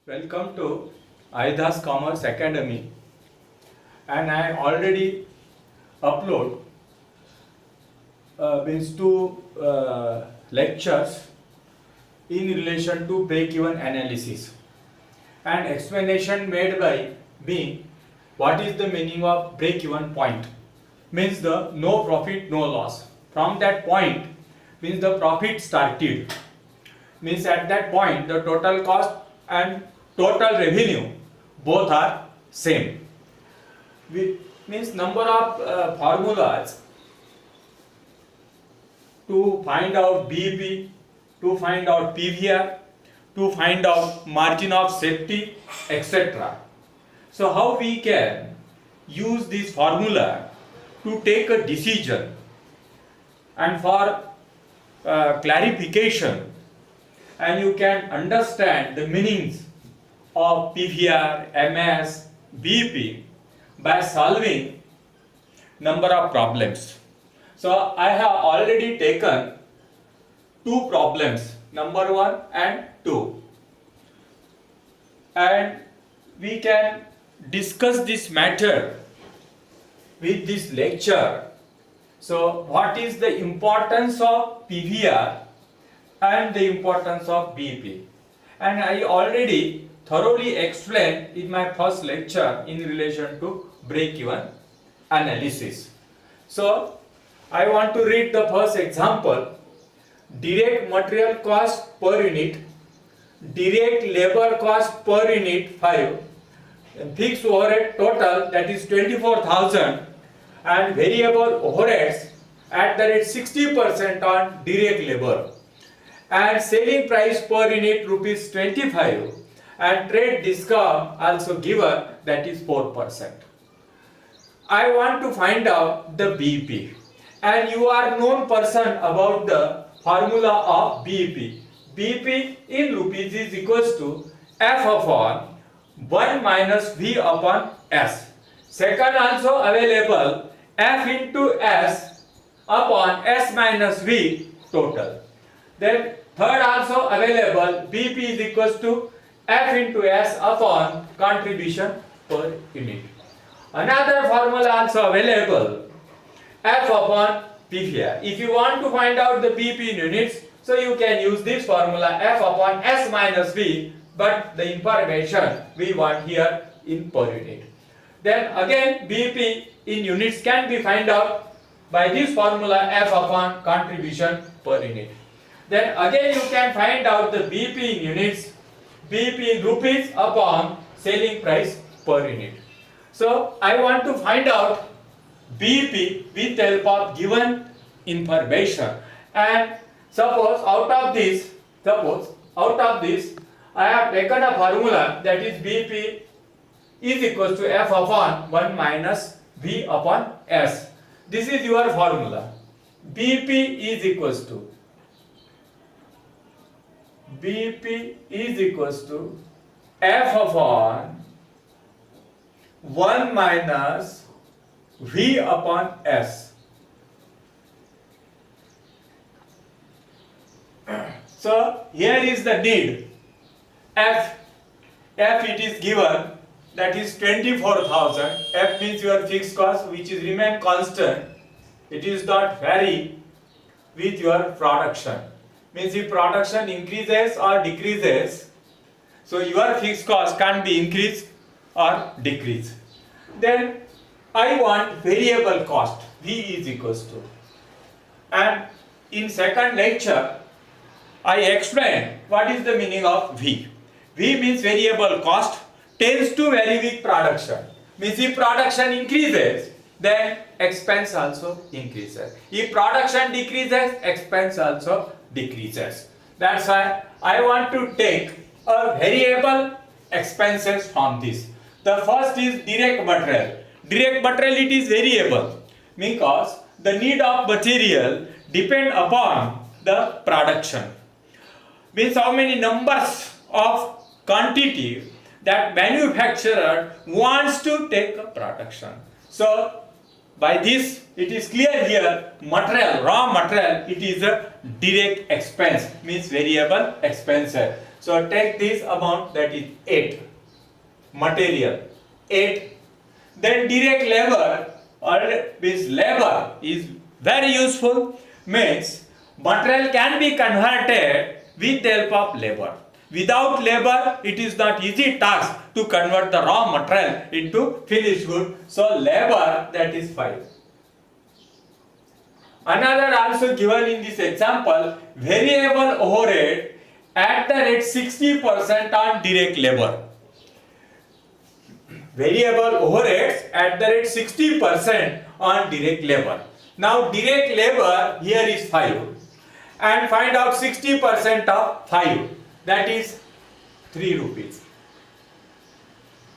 Welcome to Aidha's Commerce Academy, and I already upload means two lectures in relation to break-even analysis and explanation made by me what is the meaning of break-even point means the no profit no loss. From that point means the profit started, means at that point the total cost and total revenue both are same. We means number of formulas to find out BEP, to find out PVR, to find out margin of safety, etc. So how we can use this formula to take a decision, and for clarification, and you can understand the meanings of PVR, MS, BEP by solving number of problems. So I have already taken two problems, number 1 and 2, and we can discuss this matter with this lecture. So what is the importance of PVR and the importance of BEP? And I already thoroughly explained in my first lecture in relation to break-even analysis. So I want to read the first example. Direct material cost per unit, direct labor cost per unit 5, fixed overhead total that is 24,000, and variable overheads at the rate 60% on direct labor, and selling price per unit rupees 25, and trade discount also given that is 4%. I want to find out the BEP, and you are known person about the formula of BEP. BEP in rupees is equals to F upon 1 minus V upon S. Second also available F into S upon S minus V total. Then third also available BEP is equals to F into S upon contribution per unit. Another formula also available, F upon PVR. If you want to find out the BEP in units, so you can use this formula F upon S minus V, but the information we want here in per unit. Then again BEP in units can be found out by this formula F upon contribution per unit. Then again you can find out the BEP in units, BEP in rupees upon selling price per unit. So I want to find out BEP with the help of given information, and suppose out of this I have taken a formula that is BEP is equals to F upon 1 minus V upon S. This is your formula. BEP is equals to F upon 1 minus V upon S. So here is the need. F it is given that is 24,000. F means your fixed cost which is remain constant. It is not vary with your production. Means if production increases or decreases, so your fixed cost can be increased or decreased. Then I want variable cost, V is equals to, and in second lecture I explained what is the meaning of V. V means variable cost tends to vary with production. Means if production increases, then expense also increases. If production decreases, expense also decreases. That's why I want to take a variable expenses from this. The first is direct material. Direct material it is variable because the need of material depend upon the production. Means how many numbers of quantity that manufacturer wants to take a production. So by this it is clear here, material, raw material, it is a direct expense, means variable expense. So take this amount, that is 8. Material 8. Then direct labor or this labor is very useful, means material can be converted with the help of labor. Without labor, it is not easy task to convert the raw material into finished good. So labor, that is 5. Another also given in this example, variable overhead at the rate 60% on direct labor. Variable overheads at the rate 60% on direct labor. Now direct labor here is 5 and find out 60% of 5, that is 3 rupees.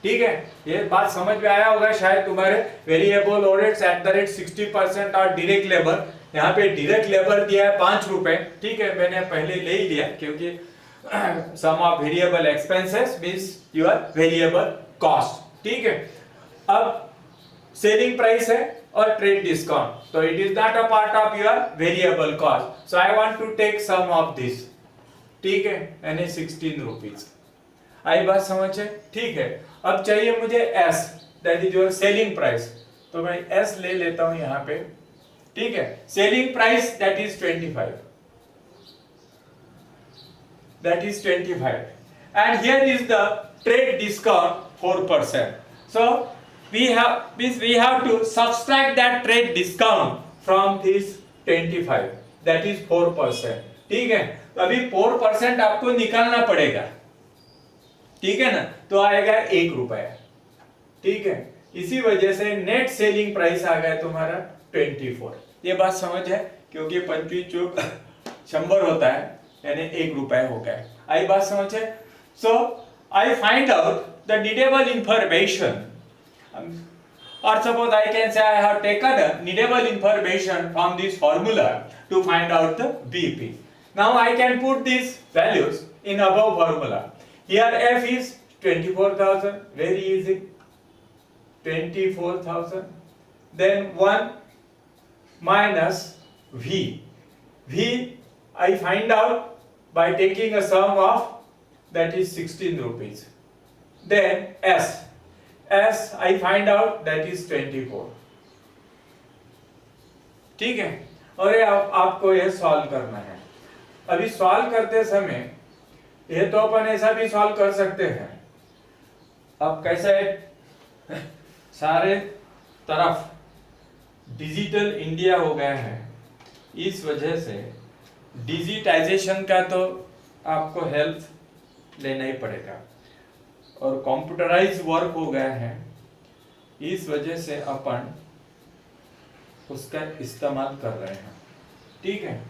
ठीक है, ये बात समझ में आया होगा शायद तुम्हारे. Variable overheads eight the rate 60% और डायरेक्ट लेबर. यहाँ पे डायरेक्ट लेबर दिया है 5 रुपए. ठीक है, मैंने पहले ले ही लिया क्योंकि some of variable expenses means your variable cost. ठीक है, अब सेलिंग प्राइस है और ट्रेड डिस्काउंट, तो it is not a part of your variable cost. So I want to take some of this. ठीक है, यानी 16 रुपीज. आई बात समझ है? ठीक है, अब चाहिए मुझे S, that is your selling price. तो मैं एस ले लेता हूं यहां पे. ठीक है, selling price that is 25, that is 25 and here is the trade discount 4%. So we have to subtract that trade discount from this 25, that is 4%. ठीक है, तो अभी 4% आपको निकालना पड़ेगा. ठीक है ना, तो आएगा 1 रुपया. ठीक है, इसी वजह से नेट सेलिंग प्राइस आ गया तुम्हारा 24. ये बात समझ है, क्योंकि 25 चौक 100 होता है, यानी 1 रुपया हो गया. आई बात समझ है? So I find out the needable information, or suppose I can say I have taken the needable information from this formula to find out the BP. Now I can put these values in above formula. Here F is 24,000, very easy. 24,000. Then 1 minus V. V I find out by taking a sum of, that is 16 rupees. Then S I find out, that is 24. ठीक है, और ये आपको ये solve करना है. अभी solve करते समय ये तो अपन ऐसा भी सॉल्व कर सकते हैं. अब कैसे, सारे तरफ डिजिटल इंडिया हो गया है, इस वजह से डिजिटाइजेशन का तो आपको हेल्प लेना ही पड़ेगा, और कंप्यूटराइज वर्क हो गया है, इस वजह से अपन उसका इस्तेमाल कर रहे हैं. ठीक है,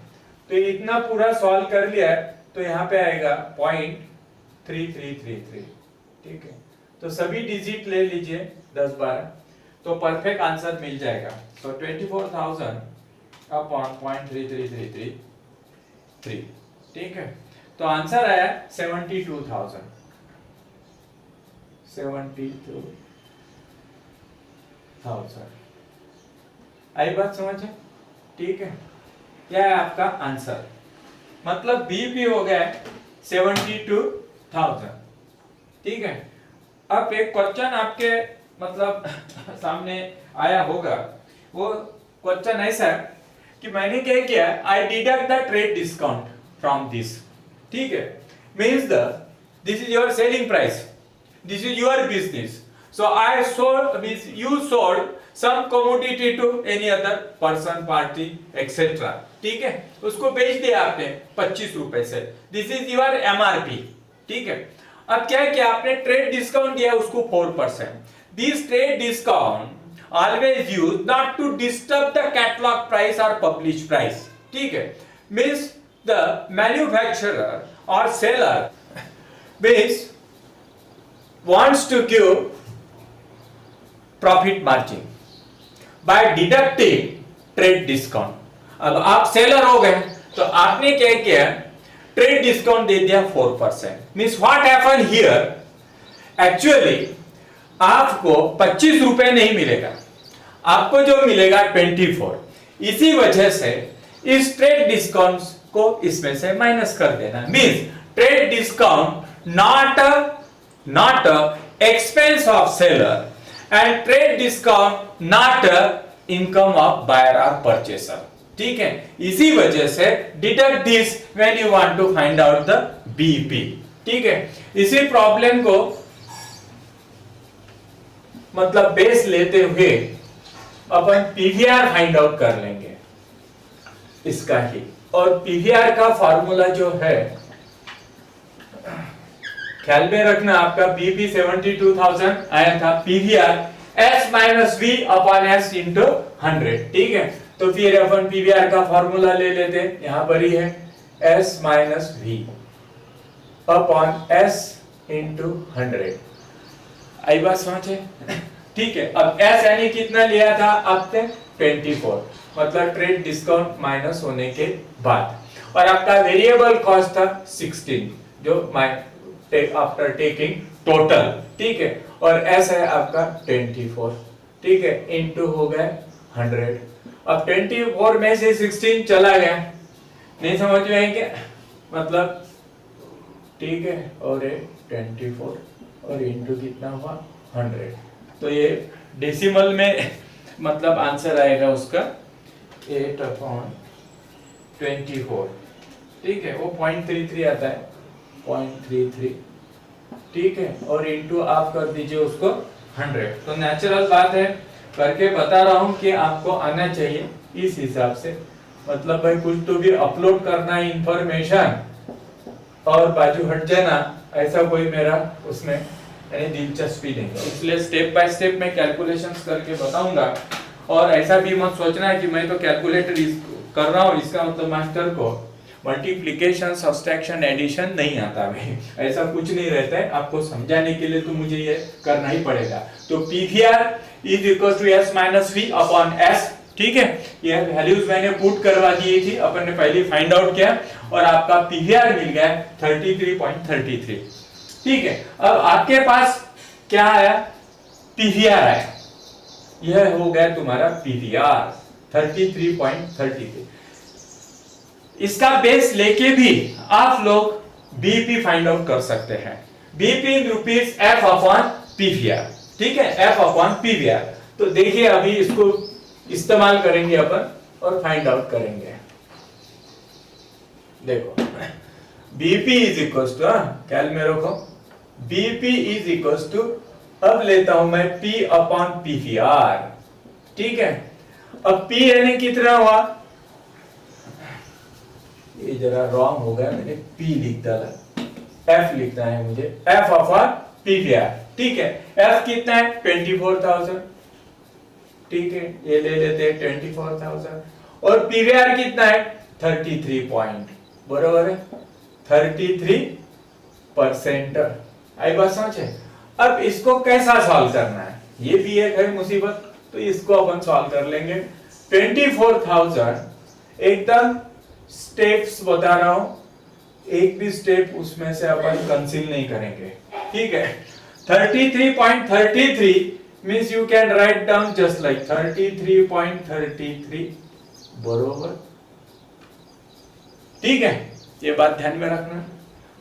तो इतना पूरा सॉल्व कर लिया है, तो यहाँ पे आएगा 0.3333. ठीक है, तो सभी डिजिट ले लीजिए 10-12, तो परफेक्ट आंसर मिल जाएगा. सो 24,000 अपॉन 0.3333. ठीक है, तो आंसर आया 72,000. 72,000. आई बात समझ है? ठीक है, क्या है आपका आंसर? मतलब बीपी हो गया 72,000. ठीक है, अब एक क्वेश्चन आपके मतलब सामने आया होगा. वो क्वेश्चन ऐसा है कि मैंने क्या किया, I deduct the trade discount from this. ठीक है, means this is your selling price, this is your business. So I sold, means you sold some commodity to any other person, party, etc. ठीक है, उसको बेच दिया आपने 25 रुपए से. This is your MRP. ठीक है, अब क्या किया आपने, ट्रेड डिस्काउंट दिया उसको 4%. This trade discount always used not to disturb the catalog price or published price. ठीक है, means the manufacturer or seller means wants to give profit margin by deducting trade discount. अब आप seller हो गए, तो आपने क्या किया, ट्रेड डिस्काउंट दे दिया 4%. Means what happen here, actually आपको 25 रुपए नहीं मिलेगा, आपको जो मिलेगा 24. इसी वजह से इस ट्रेड डिस्काउंट को इसमें से माइनस कर देना. Means trade discount not a expense of seller and trade discount not a income of buyer or purchaser. ठीक है, इसी वजह से deduct this when you want to find out the BP. ठीक है, इसी प्रॉब्लम को मतलब बेस लेते हुए अपन पीवीआर फाइंड आउट कर लेंगे इसका ही. और पीवीआर का फॉर्मूला जो है ख्याल में रखना, आपका बीपी 72,000 आया था, PVR S minus V upon S into 100. ठीक है, तो फिर अपन पीवीआर का फॉर्मूला ले लेते हैं, यहां पर ही है S minus V upon S into 100. आई बात समझे? ठीक है, अब S यानी कितना लिया था आपने 24, मतलब ट्रेड डिस्काउंट माइनस होने के बाद, और आपका वेरिएबल कॉस्ट था 16 जो आफ्टर टेकिंग टोटल. ठीक है, और S है आपका 24. ठीक है, इनटू हो गए 100. अब 24 में से 16 चला गया, नहीं समझ में आई क्या मतलब? ठीक है, और 24 और इनटू कितना हुआ 100. तो ये डेसिमल में मतलब आंसर आएगा उसका 8/24. ठीक है, वो 0.33 आता है, 0.33. ठीक है, और इनटू आप कर दीजिए उसको 100. तो नेचुरल बात है, करके बता रहा हूं कि आपको आना चाहिए इस हिसाब से. मतलब भाई कुछ तो भी अपलोड करना है इंफॉर्मेशन और बाजू हट जाना, ऐसा कोई मेरा उसमें यानी दिलचस्पी नहीं है. इसलिए स्टेप बाय स्टेप मैं कैलकुलेशंस करके बताऊंगा. और ऐसा भी मत सोचना है कि मैं तो कैलकुलेटर कर रहा हूँ, इसका मतलब मास्टर को मल्टीप्लिकेशन, सब्सट्रैक्शन, एडिशन नहीं आता भाई, ऐसा कुछ नहीं रहता है. आपको समझाने के लिए तो मुझे ये करना ही पड़ेगा. तो PVR is equal to S minus V upon S. ठीक है, ये वैल्यूज मैंने पुट करवा दी थी, अपन ने पहले फाइंड आउट किया और आपका पीवीआर मिल गया 33.33. ठीक है, अब आपके पास क्या आया? पीवीआर आया. यह हो गया तुम्हारा पीवीआर 33.33. इसका बेस लेके भी आप लोग बीपी फाइंड आउट कर सकते हैं. BP in rupees F upon PVR. ठीक है, F अपॉन पीवीआर. तो देखिए अभी इसको इस्तेमाल करेंगे अपन और फाइंड आउट करेंगे. देखो बीपी इज इक्वल टू, ख्याल में रखो, बीपी इज इक्वल टू, अब लेता हूं मैं P अपॉन पीवीआर. ठीक है, अब P यानी कितना हुआ, ये जरा रॉन्ग हो गया, मैंने P लिख डाला, F लिखना है मुझे, F अपॉन पीवीआर. ठीक है, F कितना है 24,000. ठीक है, ये ले लेते हैं 24,000. और पीवीआर कितना है 33 पॉइंट, बरोबर है 33%. आई बात समझे? अब इसको कैसा सॉल्व करना है, ये भी एक है मुसीबत, तो इसको अपन सॉल्व कर लेंगे. 24,000 एकदम स्टेप्स बता रहा हूं, एक भी स्टेप उसमें से अपन कंसील नहीं करेंगे. ठीक है, 33.33 means you can write down just like 33.33, बरोबर. ठीक है, ये बात ध्यान में रखना.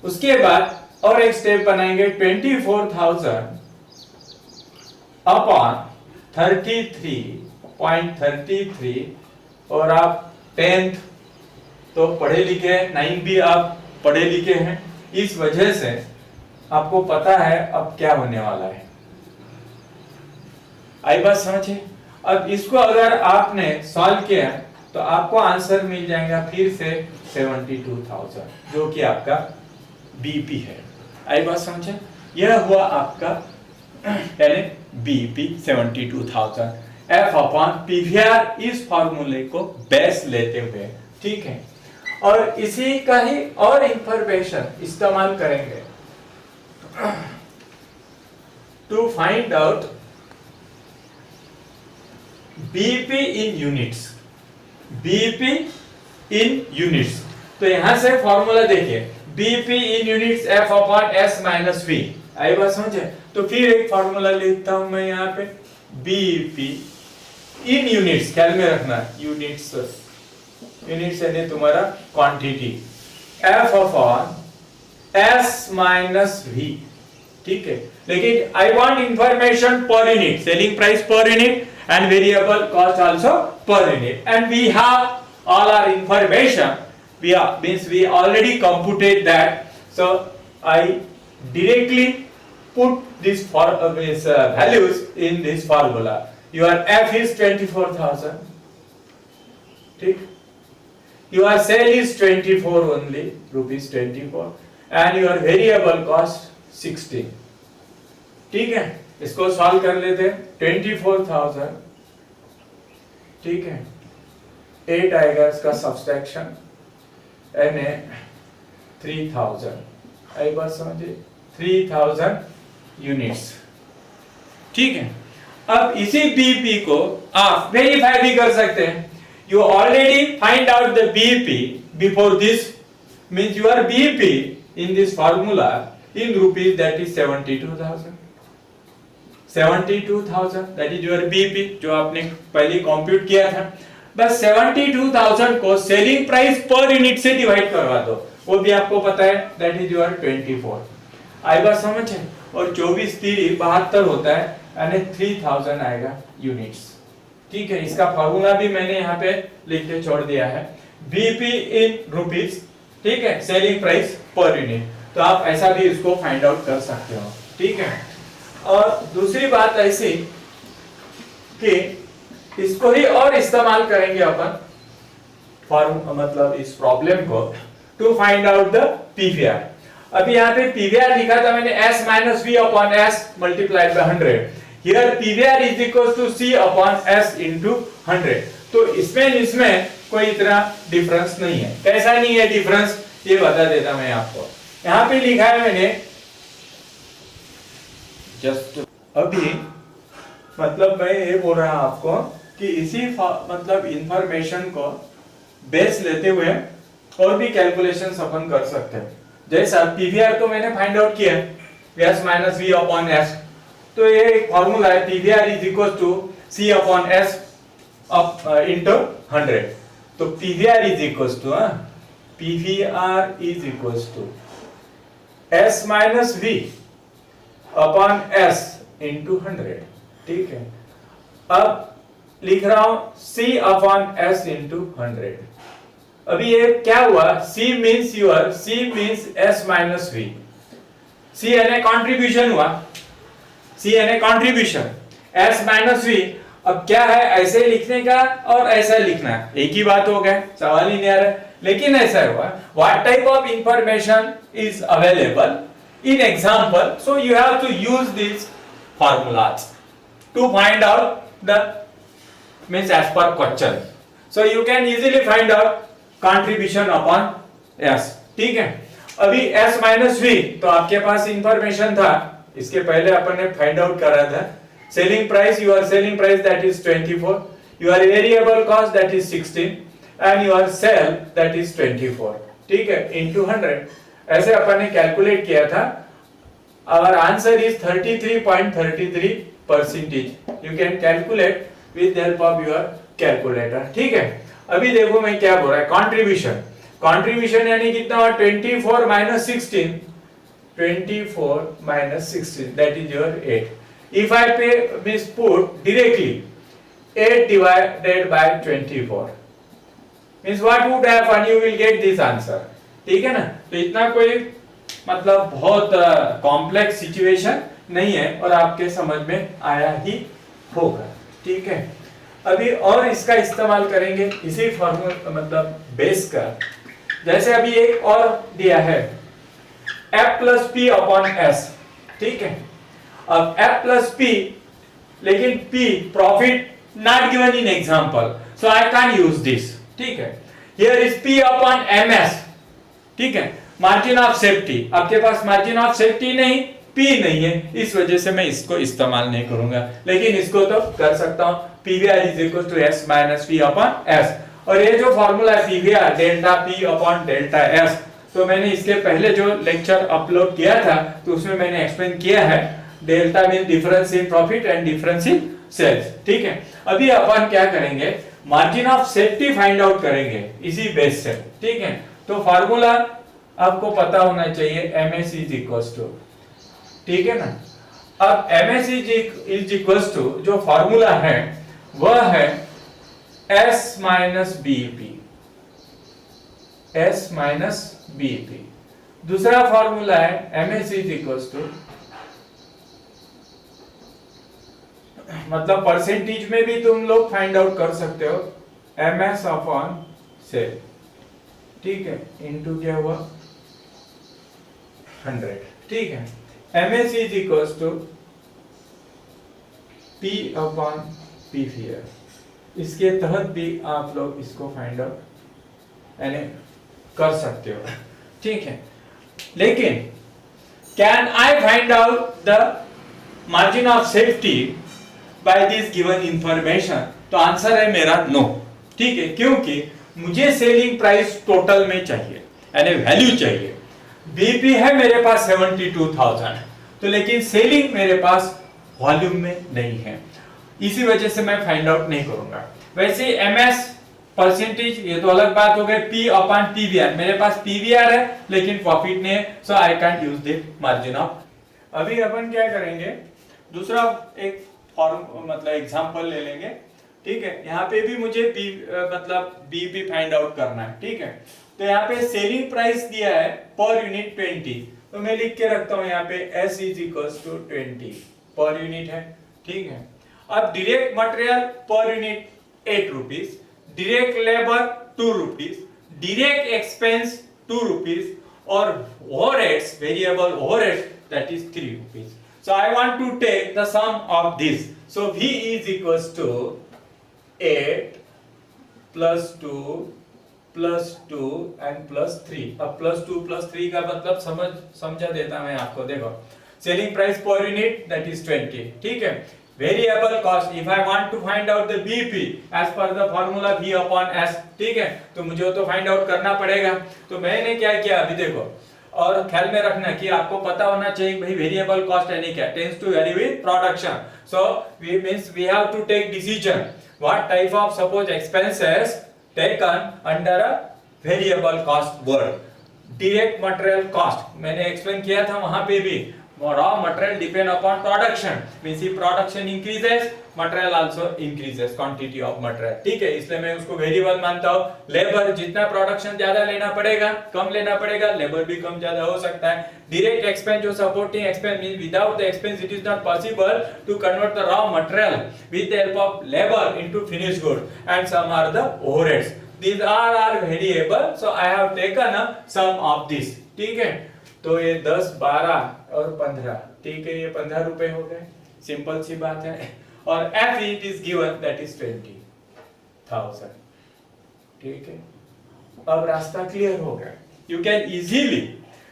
उसके बाद और एक स्टेप बनाएंगे, 24,000 अपॉन 33.33. और आप 10th तो पढ़े लिखे हैं, 9 भी आप पढ़े लिखे हैं, इस वजह से आपको पता है अब क्या होने वाला है. आई बात समझे? अब इसको अगर आपने सॉल्व किया तो आपको आंसर मिल जाएगा फिर से 72,000, जो कि आपका बीपी है. आई बात समझे? यह हुआ आपका यानी बीपी 72,000 F अपॉन पीवीआर, इस फॉर्मूले को बेस लेते हुए. ठीक है, और इसी का ही और इंफॉर्मेशन इस्तेमाल करेंगे to find out BP in units. BP in units, तो यहां से फॉर्मूला देखिए, BP in units F upon S minus V. आई बात समझे? तो फिर एक फॉर्मूला लिखता हूं मैं यहां पे, बीपी इन यूनिट्स, ख्याल में रखना यूनिट्स यानी तुम्हारा quantity, F upon S minus V, ठीक है। लेकिन I want information per unit, selling price per unit and variable cost also per unit, and we have all our information, we already computed that, so I directly put this values in this formula. Your F is 24,000, ठीक, your sale is 24 only, rupees 24, and your variable cost 16, ठीक है। इसको solve कर लेते हैं। 24,000, ठीक है, 8 आएगा इसका सब्सट्रैक्शन, एन 3000, आई बात समझे, 3000 यूनिट्स, ठीक है। अब इसी बीपी को आप वेरीफाई भी कर सकते हैं। You already find out the BP before this, means your BP in this formula in rupees, that is 72,000, 72,000 that is your BP, जो आपने पहले कंप्यूट किया था। बस 72,000 को सेलिंग प्राइस पर यूनिट से डिवाइड करवा दो, वो भी आपको पता है, दैट इज योर 24, आई बात समझ है। और 24 3 72 होता है, यानी 3000 आएगा यूनिट्स, ठीक है। इसका फार्मूला भी मैंने यहाँ पे लिख के छोड़ दिया है, बीपी इन रुपीज, ठीक है, सेलिंग प्राइस पर यूनिट। तो आप ऐसा भी इसको फाइंड आउट कर सकते हो, ठीक है। और दूसरी बात ऐसी कि इसको ही और इस्तेमाल करेंगे अपन मतलब इस प्रॉब्लम को, to find out the PVR. अभी यहाँ पे पीवीआर लिखा था मैंने s minus V upon s multiplied by 100, here PVR is equal to c upon s into 100। तो इसमें कोई इतना डिफरेंस नहीं है। कैसा नहीं है डिफरेंस, ये बता देता मैं आपको। यहाँ पे लिखा है मैंने जस्ट अभी, मतलब मैं ये बोल रहा हूं आपको कि इसी मतलब इंफॉर्मेशन को बेस लेते हुए और भी कैलकुलेशंस अपन कर सकते हैं। जैसा पीवीआर तो मैंने फाइंड आउट किया, s minus V upon s, तो ये एक फॉर्मूला है, PVR is equal to c upon s into 100। तो PVR is equal to s minus v upon s into 100, ठीक है। अब लिख रहा हूं c अपॉन s इनटू 100। अभी ये क्या हुआ, c means s minus v, c यानी कंट्रीब्यूशन हुआ, c यानी कंट्रीब्यूशन, s माइनस v। अब क्या है, ऐसे लिखने का और ऐसा लिखना एक ही बात हो गया, सवाल ही नहीं आ रहा है। लेकिन ऐसा हुआ, what type of information is available in example, so you have to use this formulas to find out the means as per question, so you can easily find out contribution upon s, ठीक है। अभी s minus v, तो आपके पास information था, इसके पहले अपन ने find out करा था, selling price, your selling price that is 24, your variable cost that is 16 and your sale that is 24, ठीक है, इनटू 100। ऐसे अपन ने कैलकुलेट किया था। Our answer is 33.33%. You can calculate with the help of your calculator, ठीक है। अभी देखो मैं क्या बोल रहा है, कंट्रीब्यूशन यानी कितना हुआ, 24 minus 16, 24 minus 16 that is your 8. If I put directly 8 divided by 24 means what would happen, you will get this answer, ठीक है ना। तो इतना कोई मतलब बहुत कॉम्प्लेक्स सिचुएशन नहीं है और आपके समझ में आया ही होगा, ठीक है। अभी और इसका इस्तेमाल करेंगे इसी फॉर्मूला मतलब बेस का। जैसे अभी एक और दिया है f plus P upon s, ठीक है। अब f प्लस पी, लेकिन p profit not given in example, so I can use this, ठीक है। Here is p upon ms, ठीक है। मार्जिन ऑफ सेफ्टी, आपके पास मार्जिन ऑफ सेफ्टी नहीं, P नहीं है, इस वजह से मैं इसको इस्तेमाल नहीं करूंगा, लेकिन इसको तो कर सकता हूं, PVR is equal to S minus P upon S। और ये जो फॉर्मूला है PVR delta P upon delta S, तो मैंने इसके पहले जो लेक्चर अपलोड किया था तो उसमें मैंने एक्सप्लेन किया है, delta mean difference in profit and difference in sales, ठीक है। अभी अपन क्या करेंगे, margin of safety find out करेंगे इसी बेस से, ठीक है। तो फार्मूला आपको पता होना चाहिए MS इज इक्वल टू, ठीक है ना। अब MS इज इक्वल टू जो फॉर्मूला है वह है S minus BP, S minus BP. दूसरा फॉर्मूला है MS इज इक्वल टू, मतलब परसेंटेज में भी तुम लोग फाइंड आउट कर सकते हो, MS अपॉन सेल, ठीक है, इनटू क्या हुआ 100, ठीक है। MS is equal to P upon PVR। इसके तहत भी आप लोग इसको फाइंड आउट यानी कर सकते हो, ठीक है। लेकिन can I find out the margin of safety by this given information? तो आंसर है मेरा नो, ठीक है, क्योंकि मुझे सेलिंग प्राइस टोटल में चाहिए यानी वैल्यू चाहिए। बीपी है मेरे पास 72,000, तो लेकिन सेलिंग मेरे पास वॉल्यूम में नहीं है, इसी वजह से मैं फाइंड आउट नहीं करूंगा। वैसे एमएस परसेंटेज ये तो अलग बात हो गई, पी अपॉन पीवीआर, मेरे पास पीवीआर है लेकिन प्रॉफिट नहीं है, so I can't use the margin of. अभी अपन क्या करेंगे, दूसरा एक फॉर्म मतलब एग्जांपल ले लेंगे, ठीक है। यहाँ पे भी मुझे पी मतलब बीपी फाइंड आउट करना है, ठीक है। तो यहाँ पे सेलिंग प्राइस दिया है पर यूनिट 20, तो मैं लिख के रखता हूँ यहाँ पे S is equals to 20 per unit है, ठीक है। अब direct material per unit 8 rupees, direct labour 2 rupees, direct expense 2 rupees और overheads variable overheads that is 3 rupees. So I want to take the sum of this. So V is equals to 8 plus 2 plus 2 and plus 3. अब plus 2 plus 3 का मतलब समझा देता मैं आपको। देखो selling price per unit that is 20, ठीक है। Variable cost, if I want to find out the BP as per the formula V upon S, ठीक है, तो मुझे तो फाइंड आउट करना पड़ेगा। तो मैंने क्या किया अभी देखो, और ख्याल में रखना कि आपको पता होना चाहिए भाई वेरिएबल कॉस्ट यानी क्या, tends to vary with production. So we means we have to take decision what type of suppose expenses taken under a variable cost word. Direct material cost मैंने एक्सप्लेन किया था वहां पे भी, raw material depend upon production, means if production increases material also increases, quantity of material, ठीक है, इसलिए मैं उसको वेरिएबल मानता हूँ। लेबर जितना प्रोडक्शन ज्यादा लेना पड़ेगा कम लेना पड़ेगा, लेबर भी कम ज्यादा हो सकता है। डायरेक्ट एक्सपेंस जो supporting expense means without the expense it is not possible to convert the raw material with the help of labour into finished good and some are the overheads, these are variable, so I have taken a sum of this, ठीक है। तो ये 10, 12 और 15, ठीक है, ये 15 रुपए हो गए, सिंपल सी बात है। और F it is given that is 20,000, ठीक है। अब रास्ता क्लियर हो गया, you can easily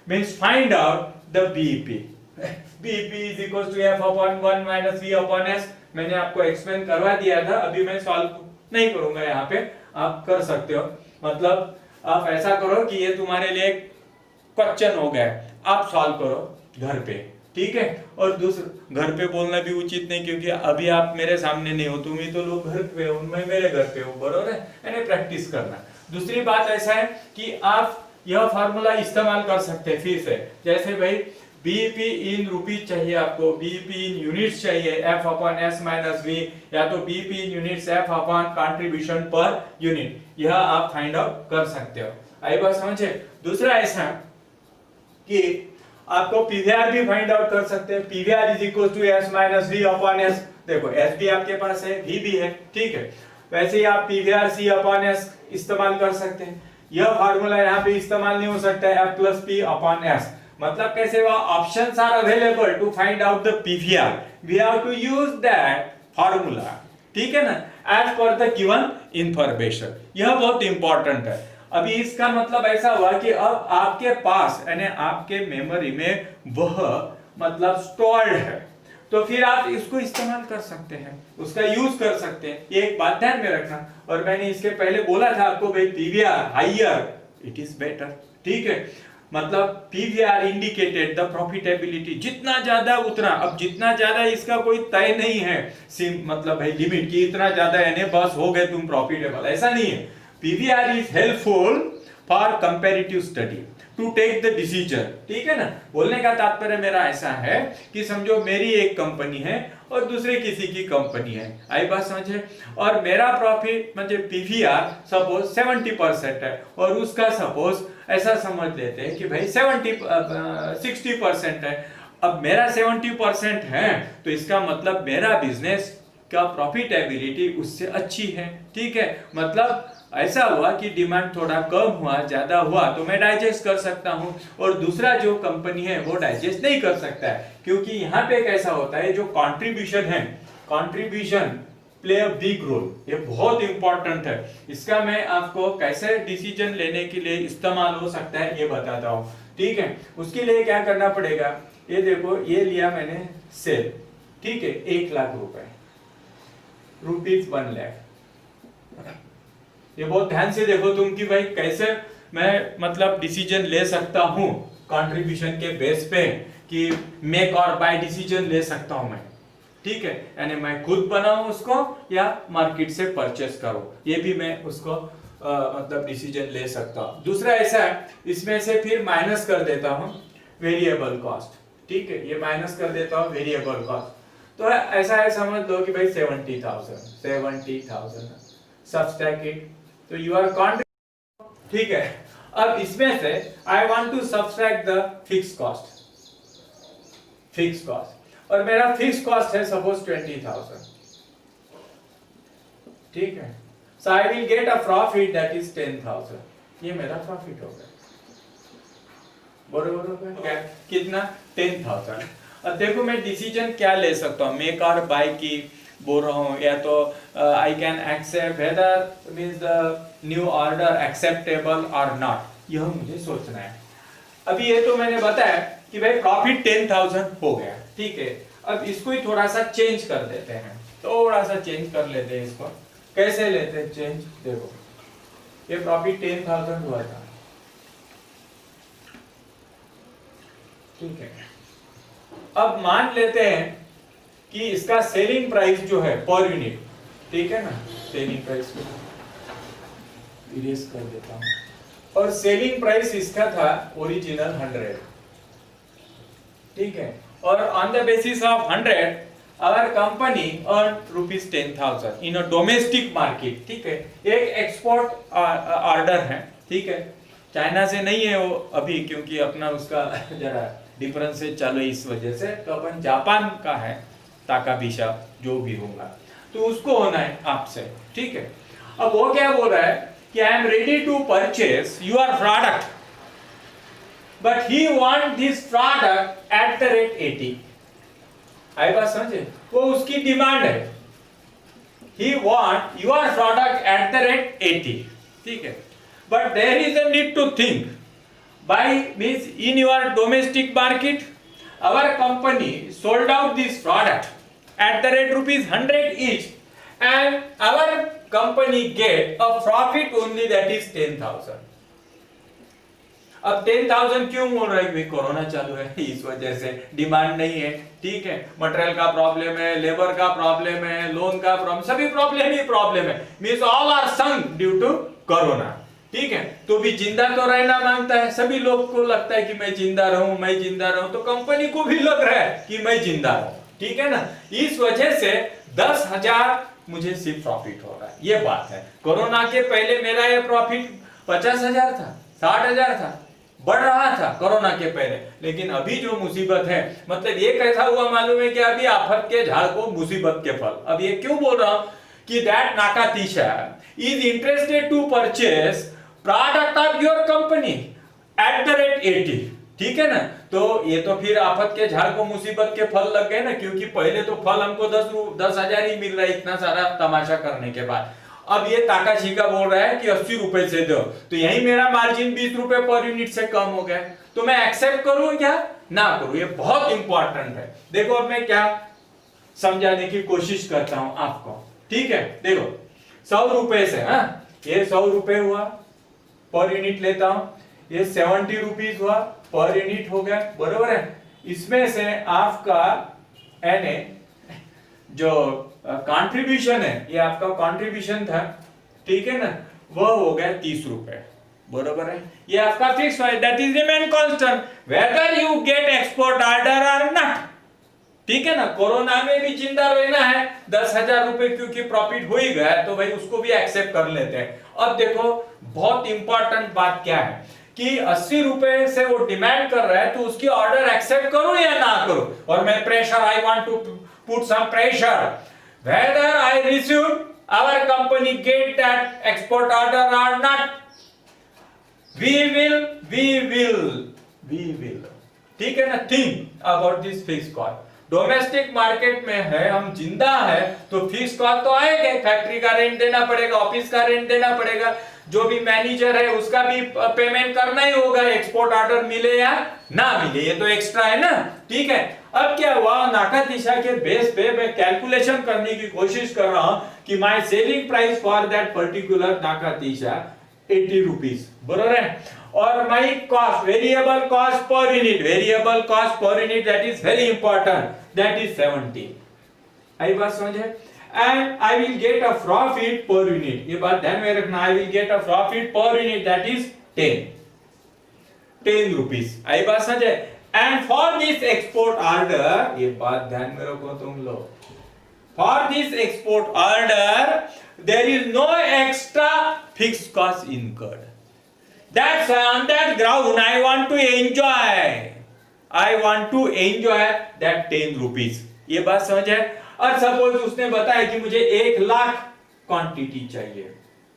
means find out the BP. BP is equals to F upon 1 minus V upon S, मैंने आपको एक्सप्लेन करवा दिया था, अभी मैं सॉल्व नहीं करूंगा, यहाँ पे आप कर सकते हो। मतलब आप ऐसा करो कि ये तुम्हारे लिए क्वेश्चन हो गया, आप सॉल्व करो घर पे, ठीक है। और दूसरा घर पे बोलना भी उचित नहीं, क्योंकि अभी आप मेरे सामने नहीं हो, तुम ही तो लोग घर पे हो, मैं मेरे घर पे हूँ, बरोबर है, यानी प्रैक्टिस करना। दूसरी बात ऐसा है कि आप यह फार्मूला इस्तेमाल कर सकते हैं फिर से, जैसे भाई बीपी इन रुपीज चाहिए आपको, बीपी इन यूनिट्स चाहिए, F upon S minus V, या तो BP in units F upon contribution per unit, यह आप फाइंड आउट कर सकते हो। आई बात समझे। दूसरा ऐसा कि आपको पीवीआर भी फाइंड आउट कर सकते हैं, PVR is equal to S minus V upon S. देखो एस भी आपके पास है, वी भी है, ठीक है। वैसे ही आप पीवीआर सी अपॉन एस इस्तेमाल कर सकते हैं। यह फार्मूला यहाँ पे इस्तेमाल नहीं हो सकता है, F plus P upon S. मतलब कैसे हुआ, options are available to find out the PVR, we have to use that formula, ठीक है ना, as per the given information. यह बहुत इंपॉर्टेंट है। अभी इसका मतलब ऐसा हुआ कि अब आपके पास यानी आपके मेमोरी में वह मतलब स्टोर्ड है, तो फिर आप इसको इस्तेमाल कर सकते हैं, उसका यूज कर सकते हैं। ये एक बात ध्यान में रखना। और मैंने इसके पहले बोला था आपको भाई PVR higher it is better, ठीक है। मतलब पीवीआर इंडिकेटेड द प्रॉफिटेबिलिटी, जितना ज्यादा उतना। अब जितना ज्यादा इसका कोई तय नहीं है, मतलब भाई लिमिट की इतना ज्यादा यानी बस हो गए तुम प्रॉफिटेबल, ऐसा नहीं है। PVR is helpful for comparative study to to take the decision, ठीक है ना। बोलने का तात्पर्य मेरा ऐसा है कि समझो मेरी एक कंपनी है और दूसरे किसी की कंपनी है, आई बात समझे, और मेरा प्रॉफिट मतलब पीवीआर सपोज 70% है और उसका सपोज ऐसा समझ लेते हैं कि भाई 60% है। अब मेरा 70% है तो इसका मतलब मेरा बिजनेस का प्रॉफिटेबिलिटी उससे अच्छी है, ठीक है। मतलब ऐसा हुआ कि डिमांड थोड़ा कम हुआ, ज्यादा हुआ तो मैं डाइजेस्ट कर सकता हूं, और दूसरा जो कंपनी है वो डाइजेस्ट नहीं कर सकता है, क्योंकि यहाँ पे कैसा होता है, जो कंट्रीब्यूशन है, contribution play a big role, ये बहुत इंपॉर्टेंट है। इसका मैं आपको कैसे डिसीजन लेने के लिए इस्तेमाल हो सकता है ये बताता हूँ, ठीक है। उसके लिए क्या करना पड़ेगा, ये देखो, ये लिया मैंने सेल, ठीक है, 1,00,000 रुपए, ₹1,00,000। ये बहुत ध्यान से देखो तुम कि भाई कैसे मैं मतलब डिसीजन ले सकता हूं कंट्रीब्यूशन के बेस पे, कि मेक और बाय डिसीजन ले सकता हूं मैं, ठीक है। यानी मैं खुद बनाऊं उसको या मार्केट से परचेस करूं, ये भी मैं उसको मतलब डिसीजन ले सकता हूं। दूसरा ऐसा है, इसमें से फिर माइनस कर देता हूं वेरिएबल कॉस्ट, ठीक है, ये माइनस कर देता हूं वेरिएबल कॉस्ट। तो ऐसा है, समझ लो कि भाई 70,000 सब्सट्रैक्ट इट, तो यू आर कॉन्ट्रीब्यूट, ठीक है। अब इसमें से I want to subtract the fix cost, और मेरा फिक्स कॉस्ट है सपोज 20,000, ठीक है। So I will get a profit that is 10,000, ये मेरा प्रॉफिट होगा, बरोबर होगा क्या, कितना, 10,000। अब देखो मैं डिसीजन क्या ले सकता हूँ, मेक और बाय की बोल रहा हूँ, या तो I can accept whether means the new order acceptable और नॉट, यह मुझे सोचना है। अभी ये तो मैंने बताया कि भाई प्रॉफिट 10,000 हो गया, ठीक है। अब इसको ही थोड़ा सा चेंज कर देते हैं, थोड़ा सा चेंज कर लेते हैं इसको। कैसे लेते हैं चेंज, देखो ये प्रॉफिट 10,000 हुआ था, ठीक है। अब मान लेते हैं कि इसका सेलिंग प्राइस जो है पर यूनिट, ठीक है ना, सेलिंग प्राइस को इरेज कर देता हूं, और सेलिंग प्राइस इसका था ओरिजिनल 100, ठीक है। और on the basis of 100 our company earn ₹10,000 in a domestic market, ठीक है। एक एक्सपोर्ट ऑर्डर है, ठीक है, चाइना से नहीं है वो अभी, क्योंकि अपना उसका जरा डिफरेंसेस चालू है इस वजह से, तो अपन जापान का है, ताकाबिशा जो भी होगा, तो उसको होना है आपसे, ठीक है। अब वो क्या बोल रहा है कि I am ready to purchase your product, but he want this product at the rate 80, आई बात समझे, वो उसकी डिमांड है, he want your product at the rate 80, ठीक है। But there is a need to think, by means in your domestic market our company sold out this product at the rate ₹100 each, and our company get a profit only that is 10,000। अब 10,000 क्यों बोल रहा है, corona चालू है इस वजह से डिमांड नहीं है, ठीक है, मटेरियल का प्रॉब्लम है, लेबर का प्रॉब्लम है, लोन का प्रॉब्लम, सभी प्रॉब्लम ही प्रॉब्लम है, means all are sunk due to corona, ठीक है। तो भी जिंदा तो रहना मांगता है, सभी लोग को लगता है कि मैं जिंदा रहूं, मैं जिंदा रहूं, तो कंपनी को भी लग रहा है कि मैं जिंदा रहूं, ठीक है ना। इस वजह से 10,000 मुझे सिर्फ प्रॉफिट हो रहा है, ये बात है। कोरोना के पहले मेरा ये प्रॉफिट 50,000 था, 60,000 था, बढ़ रहा था कोरोना के पहले, लेकिन अभी जो मुसीबत है, मतलब ये कैसा हुआ मालूम है कि अभी आफत के झाड़ को मुसीबत के फल। अब ये क्यों बोल रहा हूं कि दैट नाकातीशा is interested to purchase product of your company at the rate 80, ठीक है ना। तो ये तो फिर आफत के झाड़ को मुसीबत के फल लग गए ना, क्योंकि पहले तो फल हमको 10,000 ही मिल रहा है इतना सारा तमाशा करने के बाद। अब ये ताकाशी का बोल रहा है कि 80 रुपए से दो, तो यही मेरा मार्जिन 20 रुपए पर यूनिट से कम हो गया, तो मैं एक्सेप्ट करूं या ना करूं, ये बहुत इंपॉर्टेंट है। देखो अब मैं क्या समझाने की कोशिश करता हूं आपको, ठीक है। देखो 100 रुपए से, ये 100 रुपए हुआ पर यूनिट लेता हूं, ये 70 रुपीज हुआ पर यूनिट हो गया, बरोबर है। इसमें से आपका यानी जो कंट्रीब्यूशन है, ये आपका कंट्रीब्यूशन था, ठीक है ना, वह हो गया 30 रुपए, बरोबर है, ये आपका फिक्स है, that is remain constant whether you get export order और नॉट। ठीक है ना, कोरोना में भी जिंदा रहना है, 10,000 रुपए क्योंकि प्रॉफिट हो ही गया तो भाई उसको भी एक्सेप्ट कर लेते हैं। अब देखो बहुत इंपॉर्टेंट बात क्या है कि 80 रुपए से वो डिमांड कर रहा है, तो उसकी ऑर्डर एक्सेप्ट करूं या ना करूं, और मैं pressure, I want to put some pressure whether I receive our company get that export order और नॉट, we will, ठीक है ना। Think about this fix cost, domestic market में है, हम जिंदा है तो फिक्स कॉस्ट तो आएगा, फैक्ट्री का रेंट देना पड़ेगा, ऑफिस का रेंट देना पड़ेगा, जो भी मैनेजर है उसका भी पेमेंट करना ही होगा, एक्सपोर्ट ऑर्डर मिले या ना मिले, ये तो एक्स्ट्रा है ना। ठीक है, अब क्या हुआ, नाकातिशा के बेस पे मैं कैलकुलेशन करने की कोशिश कर रहा हूं कि my selling price for that particular नाकातिशा 80 रुपीस, बरोबर है, और my cost, variable cost per unit, variable cost per unit that is very important, that is 70। आई बात समझे, and I will get a profit per unit, ये बात ध्यान में रखना, I will get a profit per unit that is 10 rupees. आई बात समझे, and for this export order, ये बात ध्यान में रखो तुम लोग, for this export order there is no extra fixed cost incurred, that's on that ground I want to enjoy that 10 rupees। ये बात समझ है। और सपोज उसने बताया कि मुझे 1 लाख क्वांटिटी चाहिए,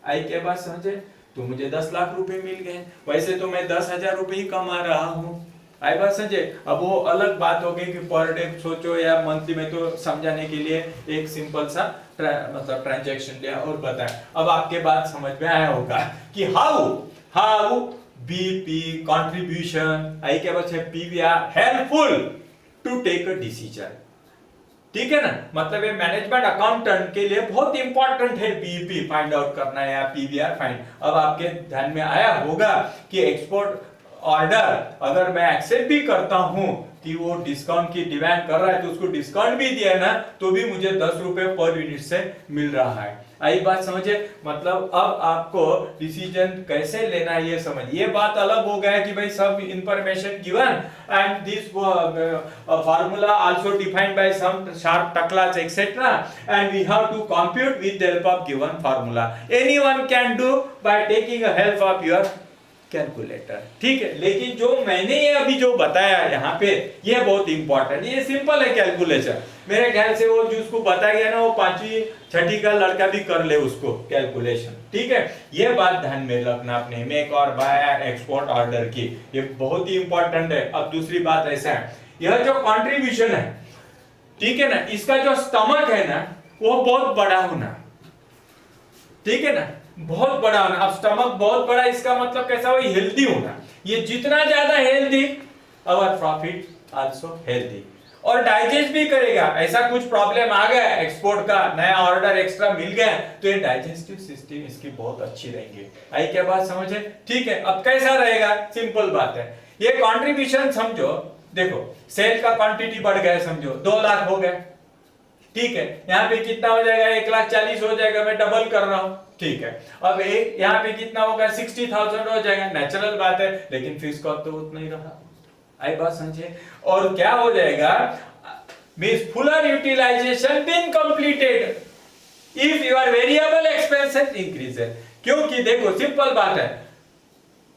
आई क्या बात समझे, तो मुझे 10 लाख रुपए मिल गए, वैसे तो मैं 10,000 रुपए ही कमा रहा हूं, आई बात समझे। अब वो अलग बात हो गई कि पर डे सोचो या मंथली में, तो समझाने के लिए एक सिंपल सा मतलब ट्रांजैक्शन लिया और बताया। अब आपके बात समझ में आया होगा कि हाउ बीपी कंट्रीब्यूशन, आई क्या बात है, PVR helpful to take a decision. ठीक है ना, मतलब ये मैनेजमेंट अकाउंटेंट के लिए बहुत इंपॉर्टेंट है बीपी फाइंड आउट करना है या पीवीआर फाइंड। अब आपके ध्यान में आया होगा कि एक्सपोर्ट ऑर्डर अगर मैं एक्सेप्ट भी करता हूं कि वो डिस्काउंट की डिमांड कर रहा है, तो उसको डिस्काउंट भी दिया ना, तो भी मुझे 10 रुपए पर यूनिट से मिल रहा है। आई बात समझे, मतलब अब आपको डिसीजन कैसे लेना है ये समझ। ये बात अलग हो गया कि भाई सब information given and this formula also defined by some sharp टकलास etcetera and we have to compute with the help of given formula, anyone can do by taking a help of your calculator. ठीक है, लेकिन जो मैंने ये अभी जो बताया यहाँ पे, ये बहुत इंपॉर्टेंट, ये सिंपल है कैलकुलेशन, मेरे ख्याल से वो जिसको बताया गया ना वो 5वीं 6ठी का लड़का भी कर ले उसको कैलकुलेशन। ठीक है, ये बात ध्यान में रखना अपने मेक और बाय एक्सपोर्ट ऑर्डर की, ये बहुत ही इंपॉर्टेंट है। अब दूसरी बात ऐसा है, यह जो कंट्रीब्यूशन है, ठीक है ना, इसका जो स्टमक है ना वो बहुत बड़ा होना, ठीक है ना, बहुत बड़ा होना। अब स्टमक बहुत बड़ा, इसका मतलब कैसा हो, हेल्दी होना, ये जितना ज्यादा healthy our profit also healthy, और डाइजेस्ट भी करेगा। ऐसा कुछ प्रॉब्लम आ गया एक्सपोर्ट का, नया ऑर्डर एक्स्ट्रा मिल गया, तो ये डाइजेस्टिव सिस्टम इसकी बहुत अच्छी रहेंगे। आई क्या बात समझे। ठीक है, अब कैसा रहेगा, सिंपल बात है, ये कंट्रीब्यूशन समझो, देखो सेल का क्वांटिटी बढ़ गया, समझो 2 लाख हो गए, ठीक है, यहाँ पे कितना हो जाएगा, 1,40,000 हो जाएगा, मैं डबल कर रहा हूं, ठीक है। अब एक यहाँ पे कितना होगा, 60,000 हो जाएगा, नेचुरल बात है, लेकिन फिक्स कॉस्ट तो उतना ही रहा। आई बात समझे, और क्या हो जाएगा, means fuller utilisation been completed if your variable expenses increases. क्योंकि देखो सिंपल बात है,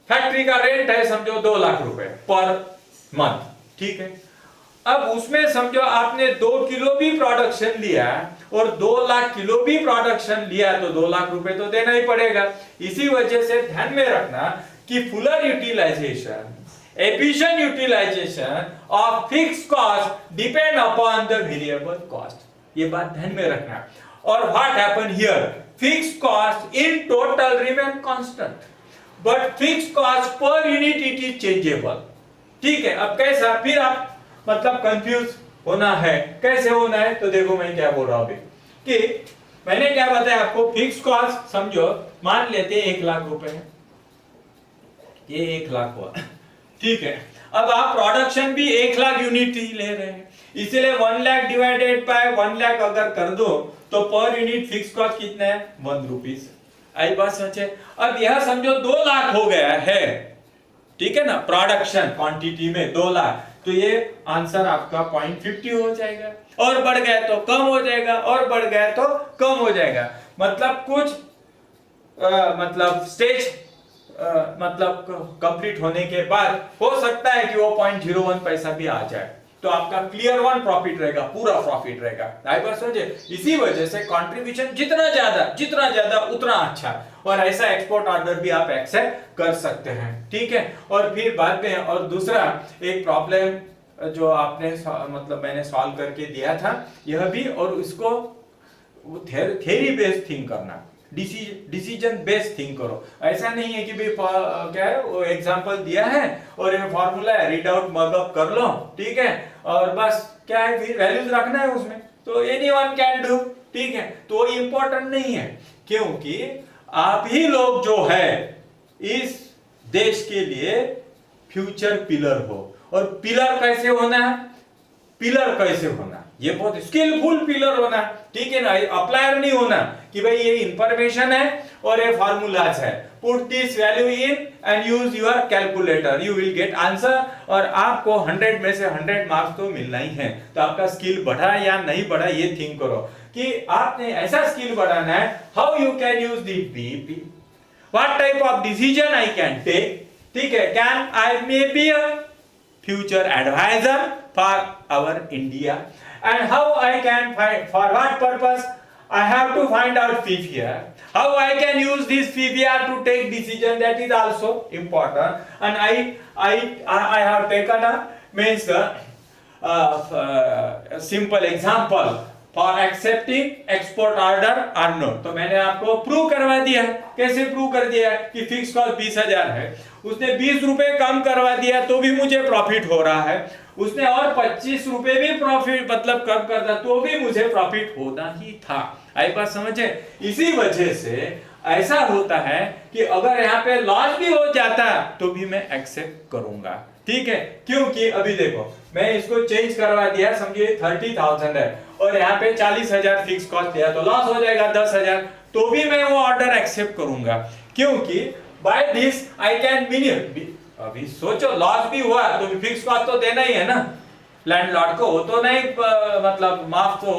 फैक्ट्री का रेंट है समझो 2 लाख रुपए पर मंथ, ठीक है। अब उसमें समझो आपने 2 किलो भी प्रोडक्शन लिया और 2 लाख किलो भी प्रोडक्शन लिया, तो 2 लाख रुपए तो देना ही पड़ेगा। इसी वजह से ध्यान में रखना कि fuller utilisation, efficient utilization of fixed cost depend upon the variable cost, ये बात ध्यान में रखना। और what happen here, fixed cost in total remain constant but fixed cost per unit it is changeable। ठीक है, अब कैसा, फिर आप मतलब कंफ्यूज होना है, कैसे होना है, तो देखो मैं क्या बोल रहा हूं अभी कि मैंने क्या बताया आपको, फिक्स कॉस्ट समझो मान लेते हैं 1 लाख रुपए, ये 1 लाख हुआ, ठीक है। अब आप प्रोडक्शन भी 1 लाख यूनिट ही ले रहे हैं, इसलिए 1 लाख डिवाइडेड बाय 1 लाख अगर कर दो तो पर यूनिट फिक्स कॉस्ट कितना है, 1 रुपीस। आई बात समझे। अब यह समझो 2 लाख हो गया है, ठीक है ना, प्रोडक्शन क्वांटिटी में 2 लाख, तो ये आंसर आपका 0.50 हो जाएगा। और बढ़ गया तो कम हो जाएगा, और बढ़ गया तो कम हो जाएगा। मतलब कुछ मतलब स्टेज मतलब कंप्लीट होने के बाद हो सकता है कि वो 0.01 पैसा भी आ जाए, तो आपका क्लियर 1 प्रॉफिट रहेगा, पूरा प्रॉफिट रहेगा। आई बात समझे। इसी वजह से कंट्रीब्यूशन जितना ज्यादा उतना अच्छा, और ऐसा एक्सपोर्ट ऑर्डर भी आप एक्सेप्ट कर सकते हैं, ठीक है। और फिर बाद में और दूसरा एक प्रॉब्लम जो आपने मतलब मैंने सॉल्व करके दिया था, यह भी, और इसको थ्योरी बेस्ड थिंक करना, डिसीजन बेस्ड थिंक करो। ऐसा नहीं है कि भाई क्या है वो एग्जांपल दिया है और ये फॉर्मूला है, रीड आउट मर्कअप कर लो, ठीक है, और बस क्या है फिर वैल्यूज रखना है उसमें, तो एनीवन कैन डू, ठीक है। तो इंपॉर्टेंट नहीं है, क्योंकि आप ही लोग जो है इस देश के लिए फ्यूचर पिलर हो। और पिलर कैसे होना है, पिलर कैसे होना, ये बहुत स्किलफुल पिलर होना, ठीक है ना। अप्लायर नहीं होना कि भाई ये इंफॉर्मेशन है और ये फार्मूलाज है, put this value in and use your calculator, you will get answer, और आपको 100 में से 100 मार्क्स तो मिलना ही है। तो आपका स्किल बढ़ा या नहीं बढ़ा ये थिंक करो कि आपने ऐसा स्किल बढ़ाना है, how you can use the BP, what type of decision I can take, ठीक है, can I may be a future advisor for our India, and how I can find, for what purpose I have to find out PVR, how I can use this PVR to take decision, that is also important. And I have taken a means simple example for accepting export order or not, तो मैंने आपको prove करवा दिया है। कैसे prove कर दिया कि फिक्स कॉस्ट 20,000 है, उसने 20 रुपए कम करवा दिया तो भी मुझे प्रॉफिट हो रहा है, उसने और 25 रुपए भी प्रॉफिट मतलब कम कर दिया तो भी मुझे प्रॉफिट होना ही था। आई बात समझे। इसी वजह से ऐसा होता है कि अगर यहाँ पे लॉस भी हो जाता तो भी मैं एक्सेप्ट करूंगा, ठीक है, क्योंकि अभी देखो मैं इसको चेंज करवा दिया, समझिए 30,000 है और यहाँ पे 40,000 फिक्स कॉस्ट दिया तो लॉस हो जाएगा 10,000, तो भी मैं वो ऑर्डर एक्सेप्ट करूंगा, क्योंकि by this I can minimum. अभी सोचो लॉस भी हुआ तो फिक्स कॉस्ट तो देना ही है ना लैंडलॉर्ड को, वो तो नहीं मतलब माफ तो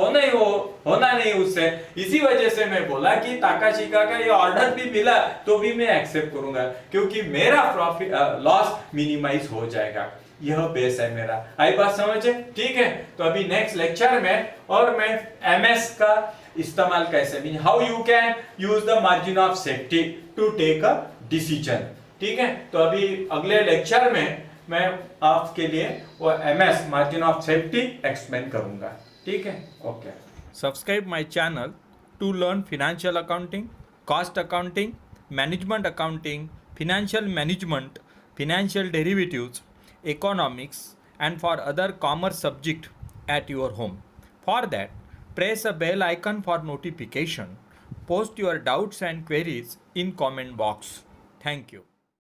होना नहीं उससे। इसी वजह से मैं बोला कि ताकाशिका का ये ऑर्डर भी मिला तो भी मैं एक्सेप्ट करूंगा, क्योंकि मेरा प्रॉफिट लॉस मिनिमाइज हो जाएगा। यह बेस है मेरा। आई बात समझे, ठीक है। तो अभी नेक्स्ट लेक्चर में और मैं एमएस का इस्तेमाल कैसे, mean how you can use the margin of safety to take a decision, ठीक है। तो अभी अगले लेक्चर में मैं आपके लिए वो MS margin of safety explain करूंगा, ठीक है। Okay, subscribe my channel to learn financial accounting, cost accounting, management accounting, financial management, financial derivatives, economics, and for other commerce subject at your home. For that, press a bell icon for notification. Post your doubts and queries in comment box. Thank you.